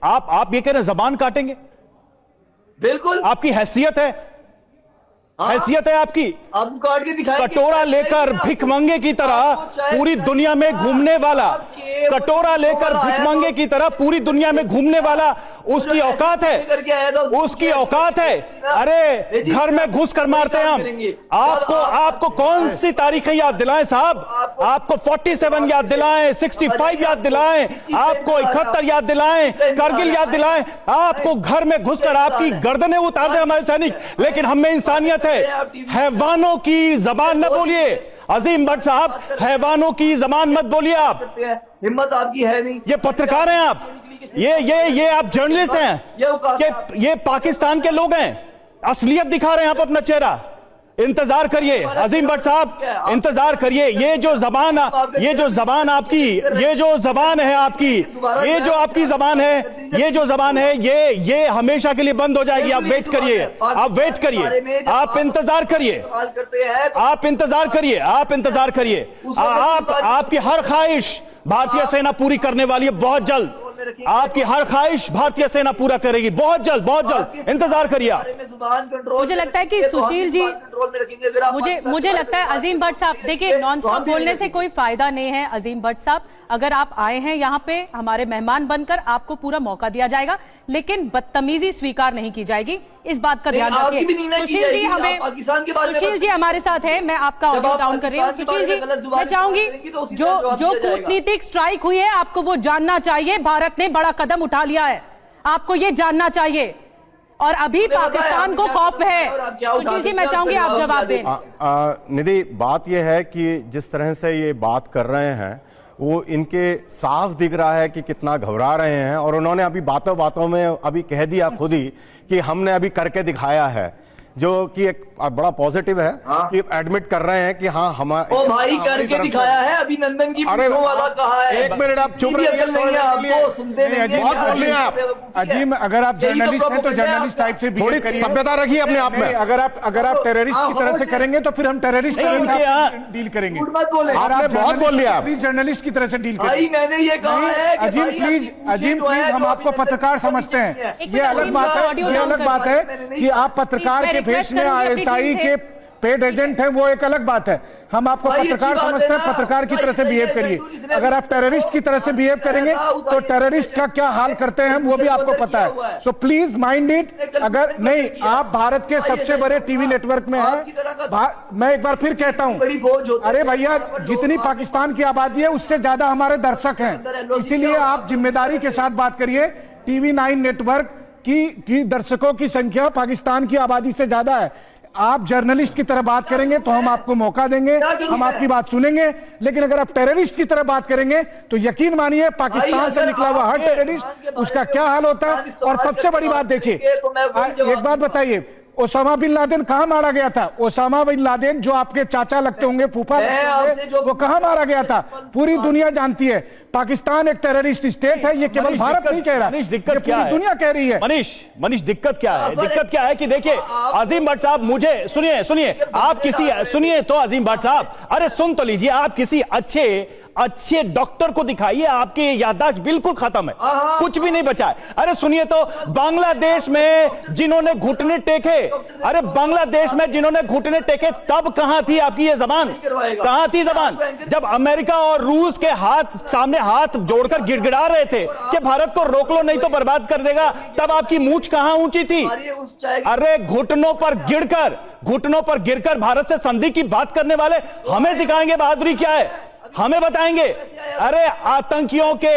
आप ये कह रहे हैं जबान काटेंगे? बिल्कुल आपकी हैसियत है, हैसियत है आपकी। आप काट के दिखाएंगे। कटोरा लेकर भिखमंगे की तरह पूरी दुनिया में घूमने वाला, कटोरा लेकर भिखमंगे की तरह पूरी दुनिया में घूमने वाला, उसकी औकात है, उसकी औकात है। अरे घर में घुस कर मारते हैं हम। आपको कौन सी तारीखें याद दिलाएं साहब? आपको 47 याद दिलाएं, 65 याद दिलाएं, आपको 71 याद दिलाएं, करगिल याद दिलाएं? आपको घर में घुसकर आपकी गर्दनें उतार दें हमारे सैनिक, लेकिन हम में इंसानियत है। हैवानों की जबान न बोलिए अजीम भट्ट साहब, हैवानों की जबान मत बोलिए आप। हिम्मत आपकी है नहीं। ये पत्रकार हैं आप, ये आप जर्नलिस्ट हैं, ये पाकिस्तान के लोग हैं, असलियत दिखा रहे हैं आप अपना चेहरा। इंतजार करिए अजीम भट्ट साहब, इंतजार करिए। ये जो जबान आपकी, ये जो जबान है आपकी, ये जो आपकी जबान है, ये जो जबान है, ये हमेशा के लिए बंद हो जाएगी। आप वेट करिए, आप वेट करिए, आप इंतजार करिए, आप इंतजार करिए, आप इंतजार करिए। आपकी हर ख्वाहिश भारतीय सेना पूरी करने वाली है बहुत जल्द। आपकी हर ख्वाहिश भारतीय सेना पूरा करेगी बहुत जल्द, बहुत जल्द। इंतजार करिए आप। मुझे लगता है कि सुशील जी, मुझे लगता है अजीम भट्ट साहब, देखिए नॉन स्टॉप बोलने से कोई फायदा नहीं है। अजीम भट्ट साहब, अगर आप आए हैं यहाँ पे हमारे मेहमान बनकर, आपको पूरा मौका दिया जाएगा, लेकिन बदतमीजी स्वीकार नहीं की जाएगी। इस बात का ध्यान रखिए। सुशील जी हमारे साथ है, मैं आपका ऑडियो डाउन कर रही हूँ। सुशील जी, मैं चाहूंगी जो कूटनीतिक स्ट्राइक हुई है, आपको वो जानना चाहिए। भारत ने बड़ा कदम उठा लिया है, आपको ये जानना चाहिए, और अभी पाकिस्तान को खौफ है। सुशील जी, मैं चाहूंगी आप जवाब दें। निधि, बात यह है कि जिस तरह से ये बात कर रहे हैं, वो इनके साफ दिख रहा है कि कितना घबरा रहे हैं, और उन्होंने अभी बातों बातों में अभी कह दिया खुद ही कि हमने अभी करके दिखाया है, जो कि एक बड़ा पॉजिटिव है। कि एडमिट कर रहे हैं कि हाँ हमारे ओ भाई करके दिखाया है। अभिनंदन की पूछों वाला कहा है। एक मिनट आप चुप रहिए, बहुत बोल रहे हैं आप अजीम। अगर आप जर्नलिस्ट हैं तो जर्नलिस्ट टाइप से थोड़ी सभ्यता रखिए अपने आप में। अगर आप टेररिस्ट की तरह से करेंगे तो फिर हम टेररिस्ट डील करेंगे। आपने बहुत बोल लिया। प्लीज जर्नलिस्ट की तरह से डील करें। मैंने ये कहा है अजीम प्लीज, हम आपको पत्रकार समझते हैं, ये अलग बात है, ये अलग बात है कि आप पत्रकार के भेष में आईएसआई के पेड एजेंट हैं, वो एक अलग बात है। हम आपको पत्रकार समझते हैं, पत्रकार की तरह से बिहेव करिए। अगर आप टेररिस्ट की तरह से बिहेव करेंगे तो टेररिस्ट का क्या हाल करते हैं वो भी आपको पता है। So please mind it. अगर नहीं, आप भारत के सबसे बड़े टीवी नेटवर्क में हैं। मैं एक बार फिर कहता हूं, अरे भैया, जितनी पाकिस्तान की आबादी है उससे ज्यादा हमारे दर्शक हैं, इसीलिए आप जिम्मेदारी के साथ बात करिए। टीवी 9 नेटवर्क की दर्शकों की संख्या पाकिस्तान की आबादी से ज्यादा है। आप जर्नलिस्ट की तरह बात करेंगे तो हम आपको मौका देंगे, हम आपकी बात सुनेंगे, लेकिन अगर आप टेररिस्ट की तरह बात करेंगे तो यकीन मानिए पाकिस्तान से निकला हुआ हर टेररिस्ट, उसका क्या हाल होता है। और सबसे बड़ी बात देखिए, एक बात बताइए, ओसामा बिन लादेन कहां मारा गया था? ओसामा बिन लादेन जो आपके चाचा लगते होंगे, फूफा लगते होंगे, वो कहां मारा गया था? पूरी दुनिया जानती है। पाकिस्तान एक टेररिस्ट स्टेट है, ये केवल भारत नहीं कह रहा, दिक्कत क्या है? दुनिया कह रही है। मनीष दिक्कत क्या है? दिक्कत क्या है कि देखिए अजीम भट्ट साहब, मुझे सुनिए आप किसी सुनिए तो अजीम भट्ट साहब, अरे सुन तो लीजिए, आप किसी अच्छे डॉक्टर को दिखाइए, आपकी याददाश्त बिल्कुल खत्म है, कुछ भी नहीं बचा है। अरे सुनिए तो, बांग्लादेश में जिन्होंने घुटने टेके, अरे बांग्लादेश में जिन्होंने घुटने टेके, तब कहां थी आपकी ये जबान? कहां थी जबान? जब अमेरिका और रूस के सामने हाथ जोड़कर गिड़गिड़ा रहे थे कि भारत को रोक लो नहीं तो बर्बाद कर देगा, तब आपकी मूंछ कहां ऊंची थी? अरे घुटनों पर गिरकर भारत से संधि की बात करने वाले हमें दिखाएंगे बहादुरी क्या है, हमें बताएंगे। अरे आतंकियों के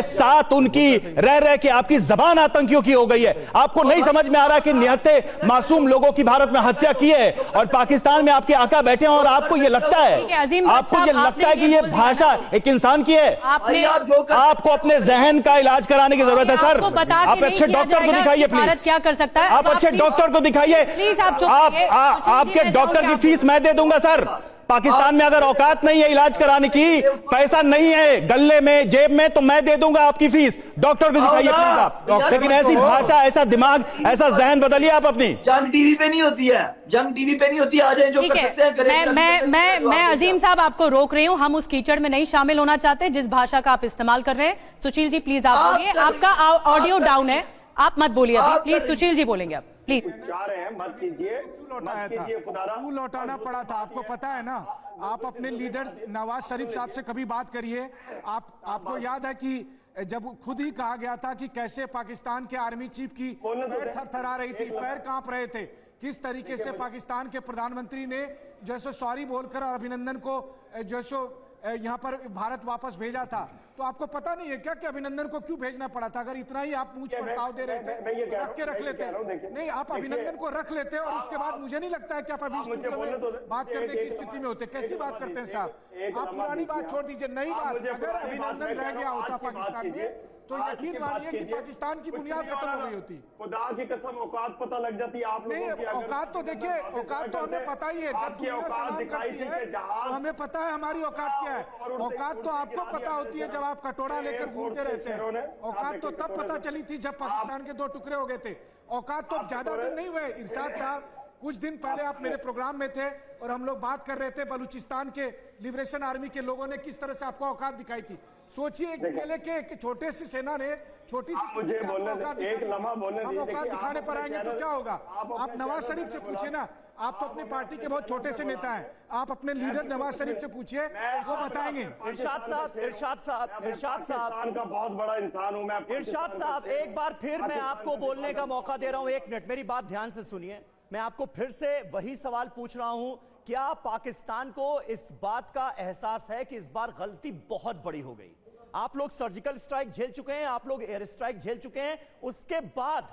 साथ उनकी रह के आपकी जबान आतंकियों की हो गई है। आपको नहीं समझ में आ रहा कि निहत्थे मासूम लोगों की भारत में हत्या की है और पाकिस्तान में आपके आका बैठे हैं, और आपको ये लगता है कि ये भाषा एक इंसान की है। आपको अपने जहन का इलाज कराने की जरूरत है सर। आप अच्छे डॉक्टर को दिखाइए प्लीज। क्या कर सकता है? आप अच्छे डॉक्टर को दिखाइए। आपके डॉक्टर की फीस मैं दे दूंगा सर। पाकिस्तान में अगर औकात नहीं है इलाज कराने की, पैसा नहीं है गले में जेब में, तो मैं दे दूंगा आपकी फीस, डॉक्टर को दिखाइए प्लीज आप। लेकिन ऐसी भाषा, ऐसा दिमाग, ऐसा जहन बदलिए आप अपनी। जंग टीवी पे नहीं होती है, जंग टीवी पे नहीं होती है। आ जाए जो कर सकते हैं करें। मैं अजीम साहब आपको रोक रही हूं, हम उस कीचड़ में नहीं शामिल होना चाहते जिस भाषा का आप इस्तेमाल कर रहे हैं। सुशील जी प्लीज आप बोलिए, आपका ऑडियो डाउन है, आप मत बोलिए अभी प्लीज। सुशील जी बोलेंगे आप प्लीज। चाह रहे हैं मत कीजिए, क्यों लौटाना पड़ा था आपको पता है ना। आप अपने लीडर नवाज शरीफ साहब से कभी बात करिए। आपको याद है कि जब खुद ही कहा गया था कि कैसे पाकिस्तान के आर्मी चीफ की पैर थरथरा रही थी, पैर कांप रहे थे, किस तरीके से पाकिस्तान के प्रधानमंत्री ने जो सो सॉरी बोलकर और अभिनंदन को जो सो यहाँ पर भारत वापस भेजा था। तो आपको पता नहीं है क्या कि अभिनंदन को क्यों भेजना पड़ा था? अगर इतना ही आप मूंछ पर ताव दे रहे थे रख लेते। नहीं, आप अभिनंदन को रख लेते और उसके बाद मुझे नहीं लगता है कि आप अभी बात करने की स्थिति में होते। कैसी बात करते हैं साहब आप? पुरानी बात छोड़ दीजिए, नई बात। अगर अभिनंदन रह गया होता पाकिस्तान में तो यकीन मानिए कि पाकिस्तान की बुनियाद खत्म हो गई होती। खुदा की कसम औकात पता लग जाती आप लोगों की। औकात तो देखिए, औकात तो हमें पता ही है। जब दुनिया सलाम करती है तो हमें पता है हमारी औकात क्या है। औकात तो आपको पता होती है जब आप कटोरा लेकर घूमते रहते हैं। औकात तो तब पता चली थी जब पाकिस्तान के 2 टुकड़े हो गए थे। औकात तो ज्यादा दिन नहीं हुए। इरशाद साहब, कुछ दिन पहले आप मेरे प्रोग्राम में थे और हम लोग बात कर रहे थे बलूचिस्तान के लिबरेशन आर्मी के लोगों ने किस तरह से आपको औकात दिखाई थी। सोचिए केले के एक छोटे से सेना ने छोटी सी मुझे बोलने एक लम्हा बोलने हम औकात दिखाने पर आएंगे तो क्या होगा? आप नवाज शरीफ से पूछिए ना, आप तो अपनी पार्टी के बहुत छोटे से नेता हैं। आप अपने लीडर नवाज शरीफ से पूछिए, वो बताएंगे। इरशाद साहब का बहुत बड़ा इंसान हूं मैं। इरशाद साहब, एक बार फिर मैं आपको बोलने का मौका दे रहा हूं। 1 मिनट मेरी बात ध्यान से सुनिए। मैं आपको फिर से वही सवाल पूछ रहा हूं, क्या पाकिस्तान को इस बात का एहसास है कि इस बार गलती बहुत बड़ी हो गई? आप लोग सर्जिकल स्ट्राइक झेल चुके हैं, आप लोग एयर स्ट्राइक झेल चुके हैं, उसके बाद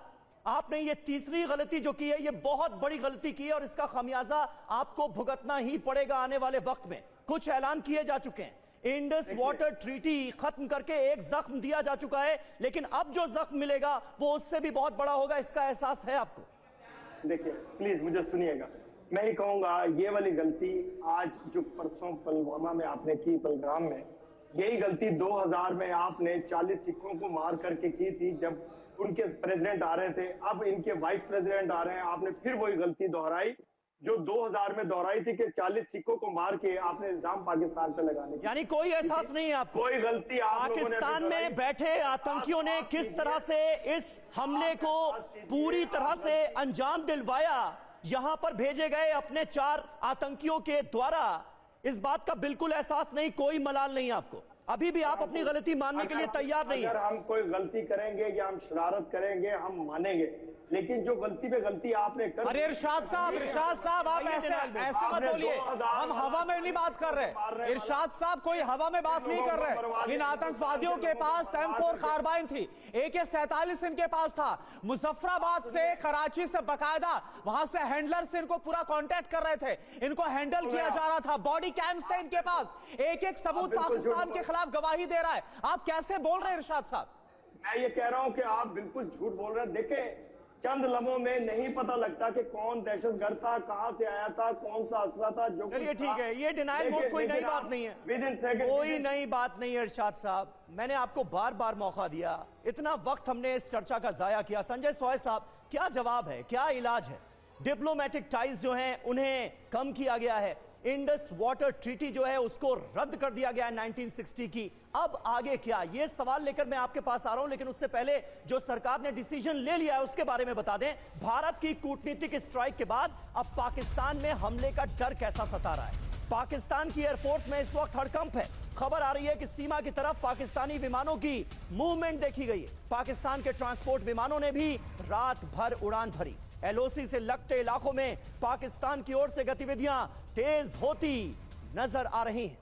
आपने ये तीसरी गलती जो की है, ये बहुत बड़ी गलती की है और इसका खमियाजा आपको भुगतना ही पड़ेगा आने वाले वक्त में। कुछ ऐलान किए जा चुके हैं, इंडस वाटर ट्रीटी खत्म करके एक जख्म दिया जा चुका है, लेकिन अब जो जख्म मिलेगा वो उससे भी बहुत बड़ा होगा। इसका एहसास है आपको? देखिए प्लीज मुझे सुनिएगा, मैं ही कहूंगा ये वाली गलती आज जो परसों पुलवामा में आपने की, पहलगाम में, यही गलती 2000 में आपने 40 सिखों को मार करके की थी जब उनके प्रेसिडेंट आ रहे थे। अब इनके वाइस प्रेसिडेंट आ रहे हैं, आपने फिर वही गलती दोहराई जो 2000 में दोहराई थी कि 40 सिखों को मार के आपने इल्जाम पाकिस्तान पे लगाने। यानी कोई एहसास नहीं है आपको? कोई गलती पाकिस्तान में बैठे आतंकियों ने किस तरह से इस हमले को पूरी तरह से अंजाम दिलवाया, यहां पर भेजे गए अपने 4 आतंकियों के द्वारा, इस बात का बिल्कुल एहसास नहीं, कोई मलाल नहीं आपको? अभी भी आप अपनी गलती मानने के लिए तैयार नहीं है? अगर हम कोई गलती करेंगे या हम शरारत करेंगे हम मानेंगे, लेकिन जो गलती पे गलती आपने कर। अरे इरशाद साहब आप ऐसे मत बोलिए। हम हवा में नहीं बात कर रहे। इरशाद साहब कोई हवा में बात नहीं कर रहे। इन आतंकवादियों के पास M4 कार्बाइन थी, AK-47 इनके पास था। मुजफ्फराबाद से, कराची से बकायदा वहां से हैंडलर से इनको पूरा कांटेक्ट कर रहे थे, इनको हैंडल किया जा रहा था, बॉडी कैम्स थे इनके पास, एक सबूत पाकिस्तान के खिलाफ गवाही दे रहा है। आप कैसे बोल रहे हैं इरशाद साहब? मैं ये कह रहा हूं कि आप बिल्कुल झूठ बोल रहे हैं। देखें, चंद लम्हों में नहीं पता लगता कि कौन दहशतगर्द था, कहां से आया था, कौन सा असला था। जो चलिए ठीक है, ये डिनाइल मोड कोई नई बात नहीं है, कोई नई बात नहीं है इरशाद साहब। मैंने आपको बार बार मौका दिया, इतना वक्त हमने इस चर्चा का जाया किया। संजय सोय साहब, क्या जवाब है, क्या इलाज है? डिप्लोमेटिक टाइज जो हैं उन्हें कम किया गया है, इंडस वाटर ट्रीटी जो है उसको रद्द कर दिया गया है 1960 की। अब आगे क्या, ये सवाल लेकर मैं आपके पास आ रहा हूं, लेकिन उससे पहले जो सरकार ने डिसीजन ले लिया है उसके बारे में बता दें। भारत की कूटनीतिक स्ट्राइक के बाद अब पाकिस्तान में हमले का डर कैसा सता रहा है? पाकिस्तान की एयरफोर्स में इस वक्त हड़कंप है। खबर आ रही है कि सीमा की तरफ पाकिस्तानी विमानों की मूवमेंट देखी गई है। पाकिस्तान के ट्रांसपोर्ट विमानों ने भी रात भर उड़ान भरी। LOC से लगते इलाकों में पाकिस्तान की ओर से गतिविधियां तेज होती नजर आ रही हैं।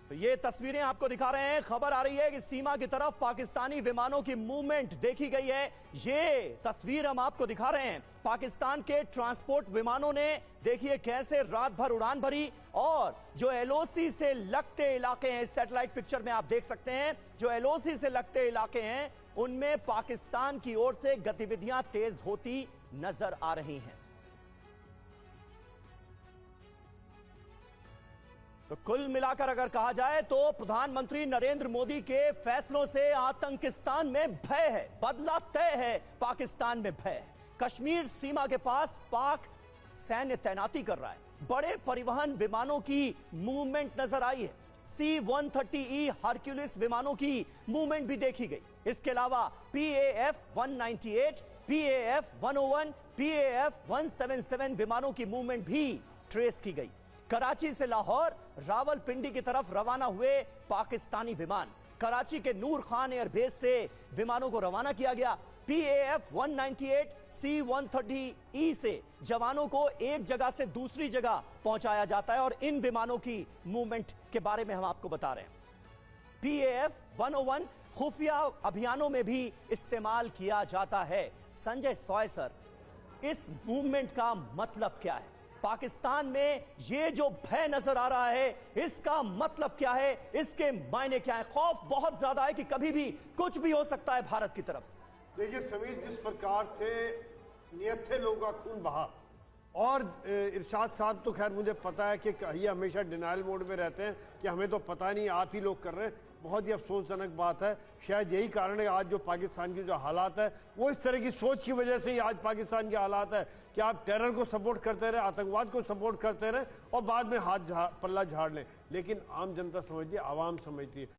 तो ये तस्वीरें आपको दिखा रहे हैं। खबर आ रही है कि सीमा की तरफ पाकिस्तानी विमानों की मूवमेंट देखी गई है। ये तस्वीर हम आपको दिखा रहे हैं। पाकिस्तान के ट्रांसपोर्ट विमानों ने देखिए कैसे रात भर उड़ान भरी, और जो एलओसी से लगते इलाके हैं, इस सैटेलाइट पिक्चर में आप देख सकते हैं, जो एलओसी से लगते इलाके हैं उनमें पाकिस्तान की ओर से गतिविधियां तेज होती नजर आ रही हैं। तो कुल मिलाकर अगर कहा जाए तो प्रधानमंत्री नरेंद्र मोदी के फैसलों से आतंकिस्तान में भय है, बदला तय है, पाकिस्तान में भय है। कश्मीर सीमा के पास पाक सैन्य तैनाती कर रहा है। बड़े परिवहन विमानों की मूवमेंट नजर आई है। C-130E हरक्यूलिस विमानों की मूवमेंट भी देखी गई। इसके अलावा PAF-198, PAF-101, PAF-177 विमानों की मूवमेंट भी ट्रेस की गई। कराची से लाहौर, रावलपिंडी की तरफ रवाना हुए पाकिस्तानी विमान, कराची के नूर खान एयरबेस से विमानों को रवाना किया गया। PAF-198, C-130E से जवानों को एक जगह से दूसरी जगह पहुंचाया जाता है, और इन विमानों की मूवमेंट के बारे में हम आपको बता रहे हैं। PAF-101 खुफिया अभियानों में भी इस्तेमाल किया जाता है। संजय सॉय सर, इस मूवमेंट का मतलब क्या है? पाकिस्तान में ये जो भय नजर आ रहा है, इसका मतलब क्या है? इसके मायने क्या है? खौफ बहुत ज्यादा है कि कभी भी कुछ भी हो सकता है भारत की तरफ से। देखिए समीर, जिस प्रकार से नियत से लोगों का खून बहा, और इरशाद साहब तो खैर मुझे पता है कि ये हमेशा डिनाइल मोड में रहते हैं कि हमें तो पता नहीं, आप ही लोग कर रहे हैं। बहुत ही अफसोसजनक बात है। शायद यही कारण है आज जो पाकिस्तान की जो हालात है वो इस तरह की सोच की वजह से ही आज पाकिस्तान के हालात है कि आप टेरर को सपोर्ट करते रहे, आतंकवाद को सपोर्ट करते रहे और बाद में हाथ पल्ला झाड़ लें। लेकिन आम जनता समझती है, आवाम समझती है।